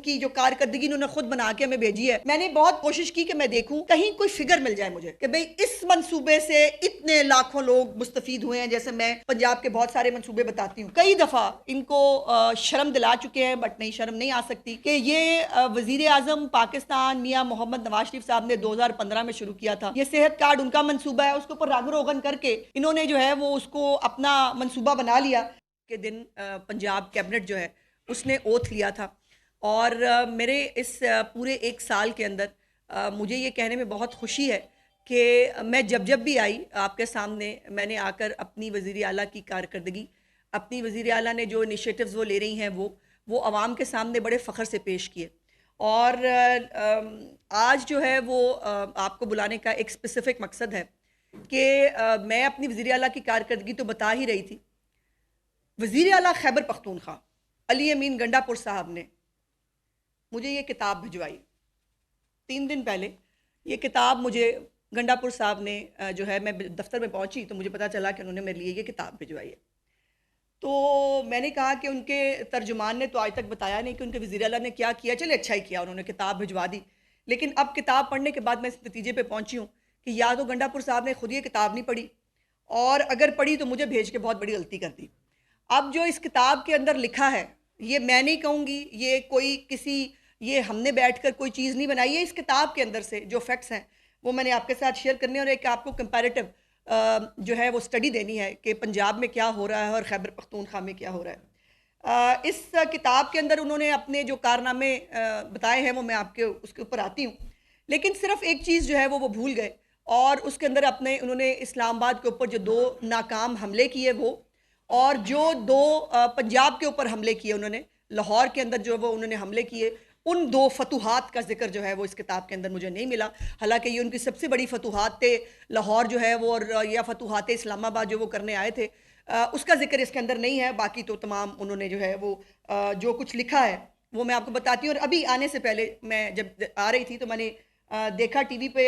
उनकी जो कारकर्दगी उन्होंने खुद बना के हमें भेजी है, मैंने बहुत कोशिश की कि मैं देखूं कहीं कोई फिगर मिल जाए मुझे कि भाई इस मंसूबे से इतने लाखों लोग मुस्तफीद हुए हैं। जैसे मैं पंजाब के बहुत सारे मंसूबे बताती हूँ, कई दफा इनको शर्म दिला चुके हैं, बट नहीं, शर्म नहीं आ सकती कि ये वजीर आजम पाकिस्तान मियाँ मोहम्मद नवाज शरीफ साहब ने 2015 में शुरू किया था। ये सेहत कार्ड उनका मंसूबा है, उसके ऊपर राग रोगन करके इन्होंने जो है वो उसको अपना मंसूबा बना लिया के दिन पंजाब कैबिनेट जो है उसने ओथ लिया था। और मेरे इस पूरे एक साल के अंदर मुझे ये कहने में बहुत खुशी है कि मैं जब जब भी आई आपके सामने, मैंने आकर अपनी वज़ीर आला की कारकर्दगी, अपनी वज़ीर आला ने जो इनिशिएटिव्स वो ले रही हैं वो आवाम के सामने बड़े फ़ख्र से पेश किए। और आज जो है वो आपको बुलाने का एक स्पेसिफ़िक मकसद है कि मैं अपनी वज़ीर आला की कारकर्दगी तो बता ही रही थी। वज़ीर आला खैबर पख्तूनख्वा अली अमीन गंडापुर साहब ने मुझे ये किताब भिजवाई 3 दिन पहले। ये किताब मुझे गंडापुर साहब ने जो है, मैं दफ्तर में पहुंची तो मुझे पता चला कि उन्होंने मेरे लिए ये किताब भिजवाई है। तो मैंने कहा कि उनके तर्जुमान ने तो आज तक बताया नहीं कि उनके वज़ीर आला ने क्या किया। चले, अच्छा ही किया, उन्होंने किताब भिजवा दी। लेकिन अब किताब पढ़ने के बाद मैं इस नतीजे पे पहुंची हूँ कि या तो गंडापुर साहब ने खुद ये किताब नहीं पढ़ी, और अगर पढ़ी तो मुझे भेज के बहुत बड़ी गलती कर दी। अब जो इस किताब के अंदर लिखा है, ये मैं नहीं कहूँगी, ये कोई किसी, ये हमने बैठकर कोई चीज़ नहीं बनाई है। इस किताब के अंदर से जो फैक्ट्स हैं वो मैंने आपके साथ शेयर करने, और एक आपको कंपैरेटिव जो है वो स्टडी देनी है कि पंजाब में क्या हो रहा है और खैबर पख्तूनख्वा में क्या हो रहा है। इस किताब के अंदर उन्होंने अपने जो कारनामे बताए हैं वो मैं आपके उसके ऊपर आती हूँ। लेकिन सिर्फ एक चीज़ जो है वो भूल गए, और उसके अंदर अपने उन्होंने इस्लामाबाद के ऊपर जो 2 नाकाम हमले किए वो, और जो 2 पंजाब के ऊपर हमले किए उन्होंने, लाहौर के अंदर जो वो उन्होंने हमले किए, उन 2 फतूहात का जिक्र जो है वो इस किताब के अंदर मुझे नहीं मिला। हालांकि ये उनकी सबसे बड़ी फतूहात थे, लाहौर जो है वो, और या फतूहात इस्लामाबाद जो वो करने आए थे, उसका जिक्र इसके अंदर नहीं है। बाकी तो तमाम उन्होंने जो है वो जो कुछ लिखा है वो मैं आपको बताती हूँ। और अभी आने से पहले मैं जब आ रही थी तो मैंने देखा टीवी पे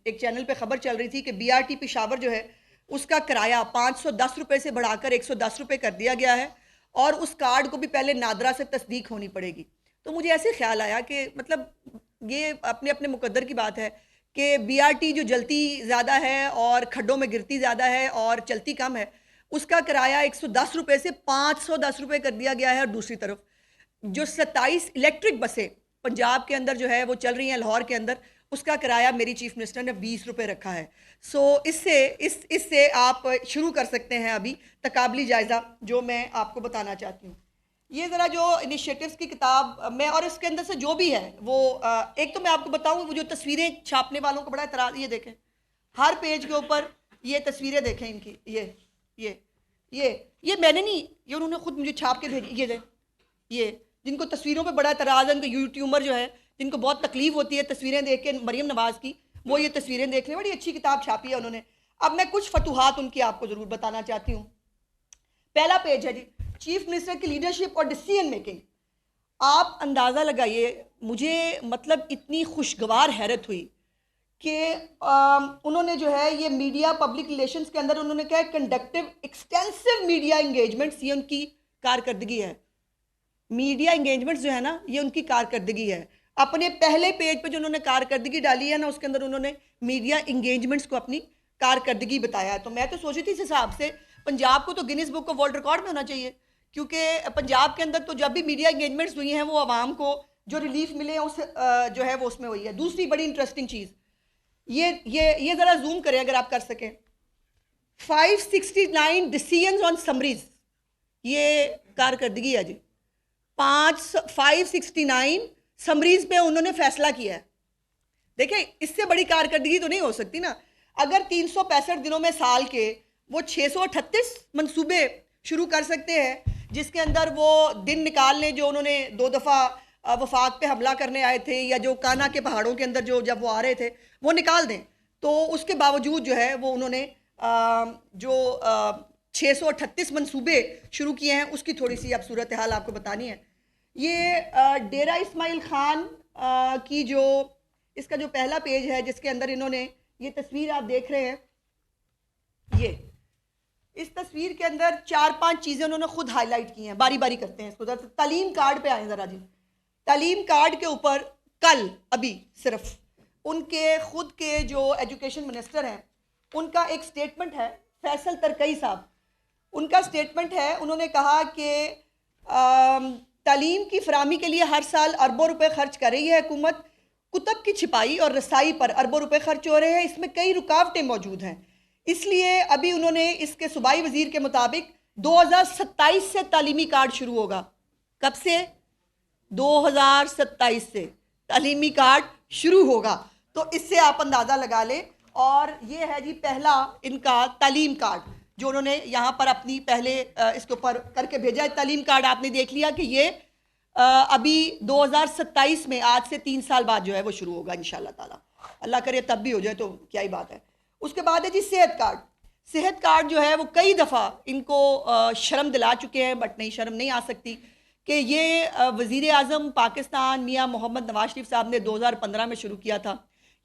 एक चैनल पे खबर चल रही थी कि BRT पेशावर जो है उसका किराया 510 रुपये से बढ़ाकर 110 रुपये कर दिया गया है, और उस कार्ड को भी पहले नादरा से तस्दीक होनी पड़ेगी। तो मुझे ऐसे ख्याल आया कि मतलब ये अपने अपने मुकद्दर की बात है कि BRT जो जलती ज़्यादा है और खड्डों में गिरती ज़्यादा है और चलती कम है, उसका किराया 110 रुपये से 510 रुपये कर दिया गया है। और दूसरी तरफ जो 27 इलेक्ट्रिक बसें पंजाब के अंदर जो है वो चल रही हैं, लाहौर के अंदर, उसका किराया मेरी चीफ मिनिस्टर ने 20 रुपये रखा है। सो इससे आप शुरू कर सकते हैं अभी तकाबली जायज़ा जो मैं आपको बताना चाहती हूँ। ये ज़रा जो इनिशिएटिव्स की किताब मैं, और इसके अंदर से जो भी है वो एक तो मैं आपको बताऊँ, वो जो तस्वीरें छापने वालों को बड़ा एतराज़, ये देखें हर पेज के ऊपर ये तस्वीरें देखें इनकी, ये मैंने नहीं, ये उन्होंने खुद मुझे छाप के भेजी। ये जिनको तस्वीरों पे बड़ा एतराज़ है, उनको यूट्यूबर जो है जिनको बहुत तकलीफ होती है तस्वीरें देख के मरीम नवाज की, वो ये तस्वीरें देख लें। बड़ी अच्छी किताब छापी है उन्होंने। अब मैं कुछ फतूहात उनकी आपको ज़रूर बताना चाहती हूँ। पहला पेज है जी, चीफ मिनिस्टर की लीडरशिप और डिसीजन मेकिंग। आप अंदाज़ा लगाइए, मुझे मतलब इतनी खुशगवार हैरत हुई कि उन्होंने जो है ये मीडिया पब्लिक रिलेशंस के अंदर उन्होंने कहा कंडक्टिव एक्सटेंसिव मीडिया इंगेजमेंट्स, ये उनकी कारकर्दगी है। मीडिया इंगेजमेंट्स जो है ना, ये उनकी कारकर्दगी है। अपने पहले पेज पे जो उन्होंने कारकर्दगी डाली है ना, उसके अंदर उन्होंने मीडिया इंगेजमेंट्स को अपनी कारकर्दगी बताया है। तो मैं तो सोची थी इस हिसाब से पंजाब को तो Guinness book of world record में होना चाहिए, क्योंकि पंजाब के अंदर तो जब भी मीडिया इंगेजमेंट्स हुई हैं वो आवाम को जो रिलीफ मिले उस जो है वो उसमें हुई है। दूसरी बड़ी इंटरेस्टिंग चीज़, ये ज़रा जूम करें अगर आप कर सकें, 569 डिसीजंस ऑन समरीज, ये कारकर्दगी है जी। 569 समरीज पे उन्होंने फैसला किया है। देखिए, इससे बड़ी कारकर्दगी तो नहीं हो सकती ना। अगर 365 दिनों में साल के वो 638 मंसूबे शुरू कर सकते हैं, जिसके अंदर वो दिन निकाल लें जो उन्होंने 2 दफ़ा वफाक पे हमला करने आए थे, या जो काना के पहाड़ों के अंदर जो जब वो आ रहे थे वो निकाल दें, तो उसके बावजूद जो है वो उन्होंने जो 638 मंसूबे शुरू किए हैं उसकी थोड़ी सी अब सूरत हाल आपको बतानी है। ये डेरा इस्माइल खान की जो इसका जो पहला पेज है, जिसके अंदर इन्होंने ये तस्वीर आप देख रहे हैं, ये इस तस्वीर के अंदर 4-5 चीज़ें उन्होंने खुद हाईलाइट की हैं। बारी बारी करते हैं इसको। तालीम कार्ड पे आए ज़रा जी। तालीम कार्ड के ऊपर कल अभी सिर्फ उनके खुद के जो एजुकेशन मिनिस्टर हैं उनका एक स्टेटमेंट है, फैसल तरकई साहब, उनका स्टेटमेंट है, उन्होंने कहा कि तालीम की फराहमी के लिए हर साल अरबों रुपए खर्च कर रही है हुकूमत, कुतब की छिपाई और रसाई पर अरबों रुपए खर्च हो रहे हैं, इसमें कई रुकावटें मौजूद हैं। इसलिए अभी उन्होंने इसके सूबाई वजीर के मुताबिक 2027 से तालीमी कार्ड शुरू होगा। कब से? 2027 से तालीमी कार्ड शुरू होगा। तो इससे आप अंदाज़ा लगा लें। और ये है जी पहला इनका तालीम कार्ड जो उन्होंने यहाँ पर अपनी पहले इसके ऊपर करके भेजा है। तालीम कार्ड आपने देख लिया कि ये अभी 2027 में, आज से 3 साल बाद जो है वो शुरू होगा इंशाल्लाह ताला। अल्लाह करे तब भी हो जाए तो क्या ही बात है। उसके बाद है जी सेहत कार्ड। सेहत कार्ड जो है वो कई दफ़ा इनको शर्म दिला चुके हैं, बट नहीं, शर्म नहीं आ सकती कि ये वज़ीर आज़म पाकिस्तान मियाँ मोहम्मद नवाज शरीफ साहब ने 2015 में शुरू किया था।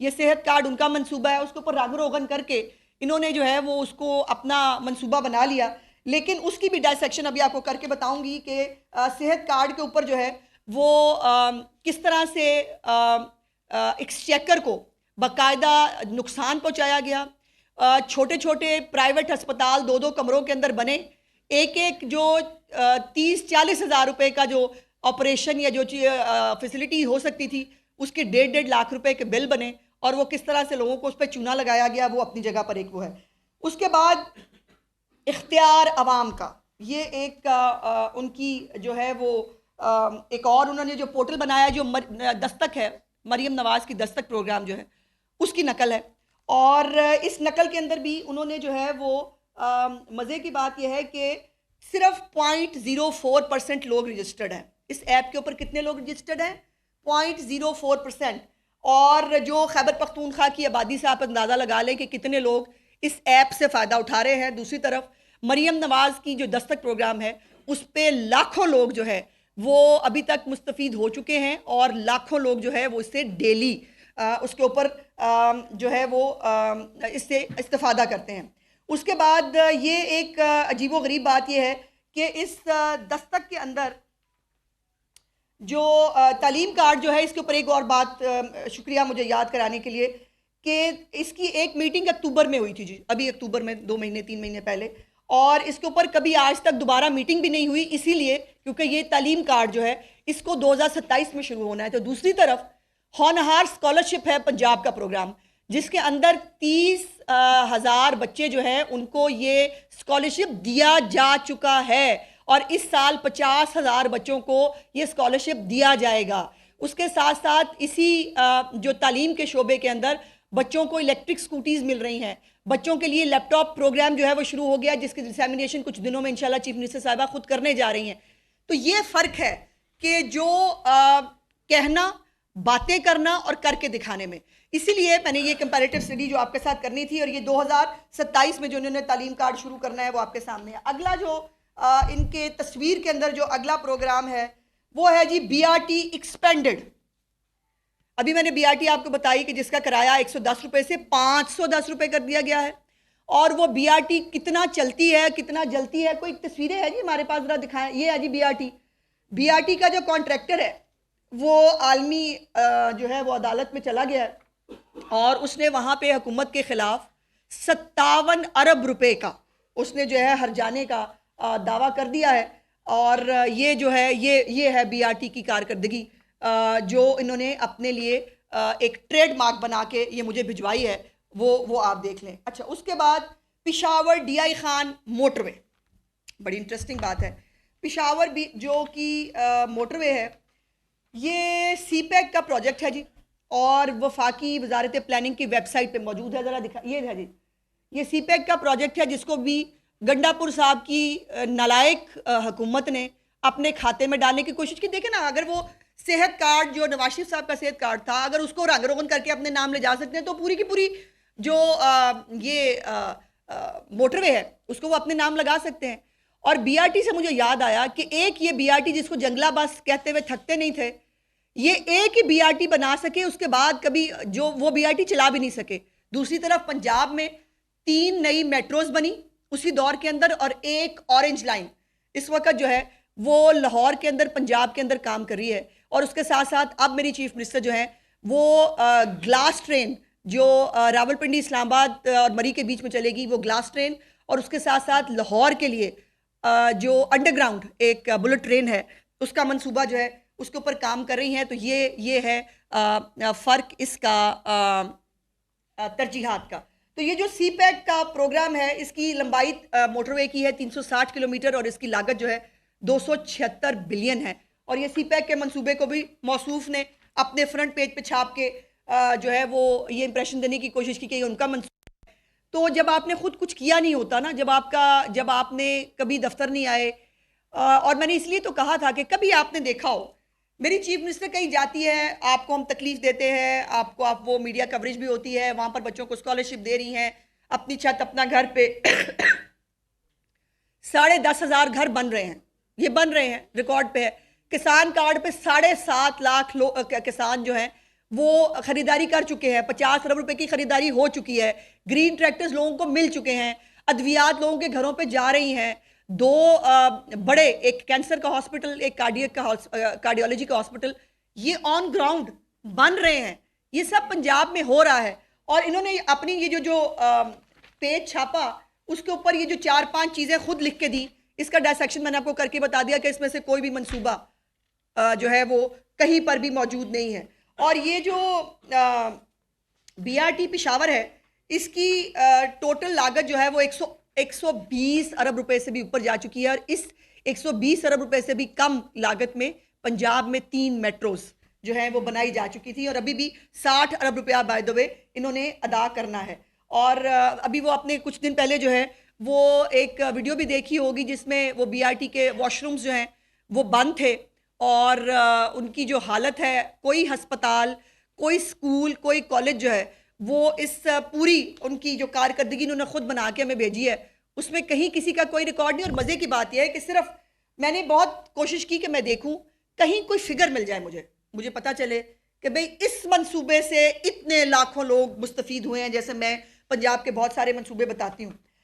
ये सेहत कार्ड उनका मंसूबा है, उसके ऊपर राग रोगन करके इन्होंने जो है वो उसको अपना मंसूबा बना लिया। लेकिन उसकी भी डायसेक्शन अभी आपको करके बताऊंगी कि सेहत कार्ड के ऊपर जो है वो किस तरह से एक्सचेकर को बाकायदा नुकसान पहुंचाया गया। छोटे छोटे प्राइवेट अस्पताल 2-2 कमरों के अंदर बने, एक एक जो 30-40 हज़ार रुपए का जो ऑपरेशन या जो फैसिलिटी हो सकती थी उसके 1.5 लाख रुपए के बिल बने, और वो किस तरह से लोगों को उस पर चूना लगाया गया, वो अपनी जगह पर एक वो है। उसके बाद इख्तियार अवाम का ये एक उनकी जो है वो एक और उन्होंने जो पोर्टल बनाया जो दस्तक है, मरियम नवाज की दस्तक प्रोग्राम जो है उसकी नकल है। और इस नकल के अंदर भी उन्होंने जो है वो मज़े की बात यह है कि सिर्फ 0.04% लोग रजिस्टर्ड हैं इस ऐप के ऊपर। कितने लोग रजिस्टर्ड हैं? 0.04%। और जो खैबर पख्तूनख्वा की आबादी से आप अंदाज़ा लगा लें कि कितने लोग इस ऐप से फ़ायदा उठा रहे हैं। दूसरी तरफ मरियम नवाज़ की जो दस्तक प्रोग्राम है उस पर लाखों लोग जो है वो अभी तक मुस्तफ़ीद हो चुके हैं, और लाखों लोग जो है वो इससे डेली उसके ऊपर जो है वो इससे इस्तेफ़ादा करते हैं। उसके बाद ये एक अजीबो गरीब बात ये है कि इस दस्तक के अंदर जो तालीम कार्ड जो है इसके ऊपर एक और बात, शुक्रिया मुझे याद कराने के लिए, कि इसकी एक मीटिंग अक्टूबर में हुई थी जी, अभी अक्टूबर में 2 महीने 3 महीने पहले, और इसके ऊपर कभी आज तक दोबारा मीटिंग भी नहीं हुई, इसीलिए क्योंकि ये तालीम कार्ड जो है इसको 2027 में शुरू होना है। तो दूसरी तरफ होनहार स्कॉलरशिप है पंजाब का प्रोग्राम, जिसके अंदर 30,000 बच्चे जो हैं उनको ये स्कॉलरशिप दिया जा चुका है, और इस साल 50,000 बच्चों को ये स्कॉलरशिप दिया जाएगा। उसके साथ साथ इसी जो तालीम के शोबे के अंदर बच्चों को इलेक्ट्रिक स्कूटीज़ मिल रही हैं, बच्चों के लिए लैपटॉप प्रोग्राम जो है वो शुरू हो गया, जिसकी डिसैमिनेशन कुछ दिनों में इंशाल्लाह चीफ मिनिस्टर साहिबा खुद करने जा रही हैं। तो ये फ़र्क है कि जो कहना, बातें करना और करके दिखाने में। इसीलिए मैंने ये कंपैरेटिव स्टडी जो आपके साथ करनी थी, और ये 2027 में जो उन्होंने तालीम कार्ड शुरू करना है वो आपके सामने है। अगला जो इनके तस्वीर के अंदर जो अगला प्रोग्राम है वो है जी BRT एक्सपेंडेड। अभी मैंने BRT आपको बताई कि जिसका किराया 110 रुपए से 510 रुपए कर दिया गया है, और वो BRT कितना चलती है, कितना जलती है, कोई तस्वीरें हैं जी हमारे पास, जरा दिखाएं। ये है जी BRT का जो कॉन्ट्रैक्टर है वो आलमी जो है वो अदालत में चला गया है, और उसने वहाँ पे हुकूमत के ख़िलाफ़ 57 अरब रुपए का उसने जो है हर्जाने का दावा कर दिया है। और ये जो है ये है BRT की कारकर्दगी जो इन्होंने अपने लिए एक ट्रेडमार्क बना के ये मुझे भिजवाई है, वो आप देख लें। अच्छा, उसके बाद पिशावर DI खान मोटरवे, बड़ी इंटरेस्टिंग बात है। पिशावर भी जो कि मोटरवे है, ये CPEC का प्रोजेक्ट है जी, और वफाकी वजारत प्लानिंग की वेबसाइट पे मौजूद है। ज़रा दिखा, ये है जी, ये CPEC का प्रोजेक्ट है जिसको भी गंडापुर साहब की नालायक हुकूमत ने अपने खाते में डालने की कोशिश की। देखें ना, अगर वो सेहत कार्ड जो नवाज शरीफ साहब का सेहत कार्ड था, अगर उसको रंग रोगन करके अपने नाम ले जा सकते हैं, तो पूरी की पूरी जो मोटरवे है उसको वो अपने नाम लगा सकते हैं। और BRT से मुझे याद आया कि एक ये BRT जिसको जंगला बस कहते हुए थकते नहीं थे, ये एक ही BRT बना सके, उसके बाद कभी जो वो BRT चला भी नहीं सके। दूसरी तरफ पंजाब में 3 नई मेट्रोज बनी उसी दौर के अंदर, और एक ऑरेंज लाइन इस वक्त जो है वो लाहौर के अंदर, पंजाब के अंदर काम कर रही है। और उसके साथ साथ अब मेरी चीफ मिनिस्टर जो है वो ग्लास ट्रेन जो रावलपिंडी इस्लामाबाद और मरी के बीच में चलेगी, वो ग्लास ट्रेन, और उसके साथ साथ लाहौर के लिए जो अंडरग्राउंड एक बुलेट ट्रेन है उसका मंसूबा जो है उसके ऊपर काम कर रही हैं। तो ये है फ़र्क इसका तरजीहात का। तो ये जो सी पैक का प्रोग्राम है इसकी लंबाई मोटरवे की है 360 किलोमीटर और इसकी लागत जो है 276 बिलियन है। और ये सी पैक के मंसूबे को भी मौसूफ ने अपने फ्रंट पेज पे छाप के जो है वो ये इंप्रेशन देने की कोशिश की कि ये उनका मंसूबा है। तो जब आपने खुद कुछ किया नहीं होता ना, जब आपने कभी दफ्तर नहीं आए, और मैंने इसलिए तो कहा था कि कभी आपने देखा हो मेरी चीफ मिनिस्टर कहीं जाती है, आपको हम तकलीफ देते हैं, आप वो मीडिया कवरेज भी होती है, वहां पर बच्चों को स्कॉलरशिप दे रही हैं, अपनी छत अपना घर पे 10,500 घर बन रहे हैं, ये बन रहे हैं, रिकॉर्ड पे है। किसान कार्ड पे 7.5 लाख लोग किसान जो हैं वो खरीदारी कर चुके हैं, 50 अरब रुपए की खरीदारी हो चुकी है, ग्रीन ट्रैक्टर्स लोगों को मिल चुके हैं, अद्वियात लोगों के घरों पे जा रही हैं, 2 बड़े, एक कैंसर का हॉस्पिटल, एक कार्डियोलॉजी का हॉस्पिटल, ये ऑन ग्राउंड बन रहे हैं। ये सब पंजाब में हो रहा है। और इन्होंने अपनी ये जो पेज छापा उसके ऊपर ये जो 4-5 चीज़ें खुद लिख के दी, इसका डायसेक्शन मैंने आपको करके बता दिया कि इसमें से कोई भी मंसूबा जो है वो कहीं पर भी मौजूद नहीं है। और ये जो BRT पेशावर है इसकी टोटल लागत जो है वो 120 अरब रुपए से भी ऊपर जा चुकी है। और इस 120 अरब रुपए से भी कम लागत में पंजाब में 3 मेट्रोज जो है वो बनाई जा चुकी थी और अभी भी 60 अरब रुपया बाय द वे इन्होंने अदा करना है। और अभी वो अपने कुछ दिन पहले जो है वो एक वीडियो भी देखी होगी जिसमें वो BRT के वॉशरूम्स जो हैं वो बंद थे और उनकी जो हालत है, कोई हस्पताल, कोई स्कूल, कोई कॉलेज जो है वो इस पूरी उनकी जो कारकर्दगी उन्होंने खुद बना के हमें भेजी है उसमें कहीं किसी का कोई रिकॉर्ड नहीं। और मज़े की बात यह है कि सिर्फ मैंने बहुत कोशिश की कि मैं देखूं कहीं कोई फिगर मिल जाए, मुझे पता चले कि भाई इस मंसूबे से इतने लाखों लोग मुस्तफ़ीद हुए हैं। जैसे मैं पंजाब के बहुत सारे मंसूबे बताती हूँ,